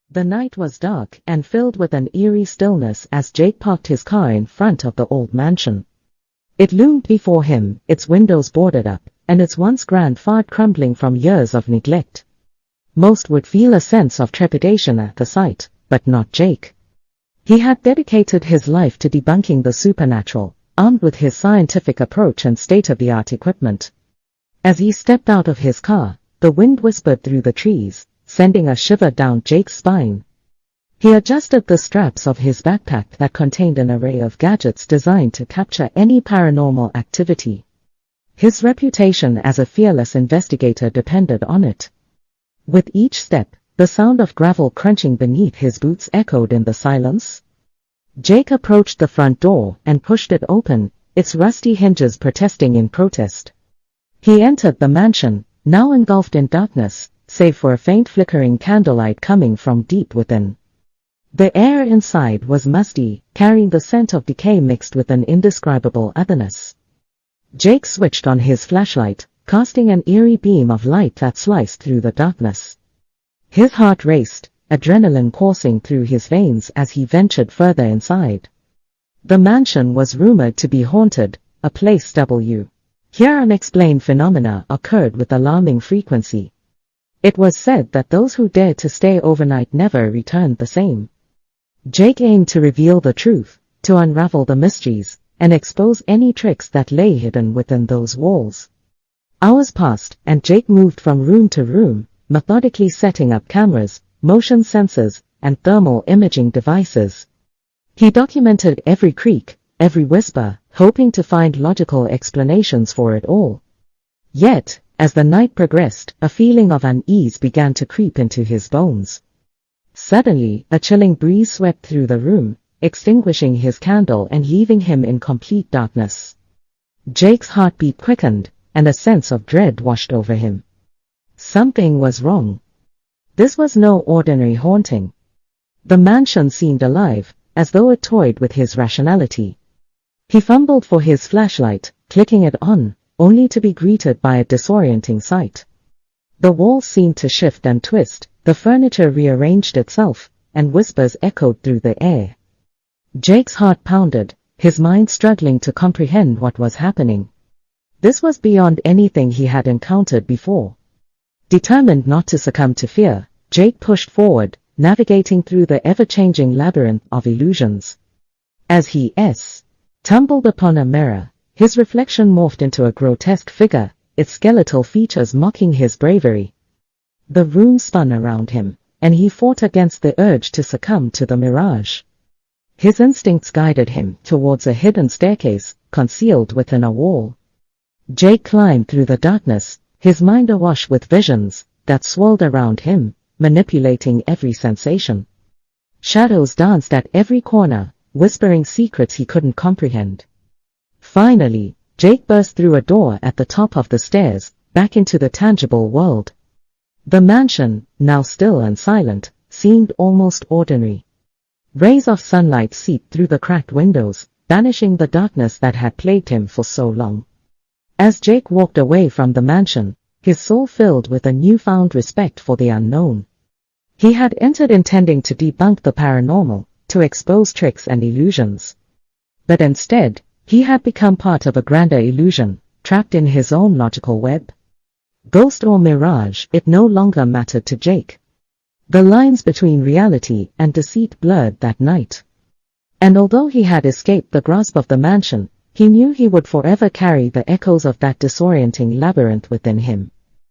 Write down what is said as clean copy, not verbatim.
The night was dark and filled with an eerie stillness as Jake parked his car in front of the old mansion. It loomed before him, its windows boarded up, and its once grand facade crumbling from years of neglect. Most would feel a sense of trepidation at the sight, but not Jake. He had dedicated his life to debunking the supernatural, armed with his scientific approach and state-of-the-art equipment. As he stepped out of his car, the wind whispered through the trees, sending a shiver down Jake's spine. He adjusted the straps of his backpack that contained an array of gadgets designed to capture any paranormal activity. His reputation as a fearless investigator depended on it. With each step, the sound of gravel crunching beneath his boots echoed in the silence. Jake approached the front door and pushed it open, its rusty hinges protesting in protest. He entered the mansion, now engulfed in darkness, save for a faint flickering candlelight coming from deep within. The air inside was musty, carrying the scent of decay mixed with an indescribable otherness. Jake switched on his flashlight, casting an eerie beam of light that sliced through the darkness. His heart raced, adrenaline coursing through his veins as he ventured further inside. The mansion was rumored to be haunted, a place Here unexplained phenomena occurred with alarming frequency. It was said that those who dared to stay overnight never returned the same. Jake aimed to reveal the truth, to unravel the mysteries, and expose any tricks that lay hidden within those walls. Hours passed, and Jake moved from room to room, methodically setting up cameras, motion sensors, and thermal imaging devices. He documented every creak, every whisper, hoping to find logical explanations for it all. Yet, as the night progressed, a feeling of unease began to creep into his bones. Suddenly, a chilling breeze swept through the room, extinguishing his candle and leaving him in complete darkness. Jake's heartbeat quickened, and a sense of dread washed over him. Something was wrong. This was no ordinary haunting. The mansion seemed alive, as though it toyed with his rationality. He fumbled for his flashlight, clicking it on, only to be greeted by a disorienting sight. The walls seemed to shift and twist, the furniture rearranged itself, and whispers echoed through the air. Jake's heart pounded, his mind struggling to comprehend what was happening. This was beyond anything he had encountered before. Determined not to succumb to fear, Jake pushed forward, navigating through the ever-changing labyrinth of illusions. As he tumbled upon a mirror, his reflection morphed into a grotesque figure, its skeletal features mocking his bravery. The room spun around him, and he fought against the urge to succumb to the mirage. His instincts guided him towards a hidden staircase, concealed within a wall. Jake climbed through the darkness, his mind awash with visions that swirled around him, manipulating every sensation. Shadows danced at every corner, whispering secrets he couldn't comprehend. Finally, Jake burst through a door at the top of the stairs, back into the tangible world. The mansion, now still and silent, seemed almost ordinary. Rays of sunlight seeped through the cracked windows, banishing the darkness that had plagued him for so long. As Jake walked away from the mansion, his soul filled with a newfound respect for the unknown. He had entered intending to debunk the paranormal, to expose tricks and illusions. But instead, he had become part of a grander illusion, trapped in his own logical web. Ghost or mirage, it no longer mattered to Jake. The lines between reality and deceit blurred that night. And although he had escaped the grasp of the mansion, he knew he would forever carry the echoes of that disorienting labyrinth within him.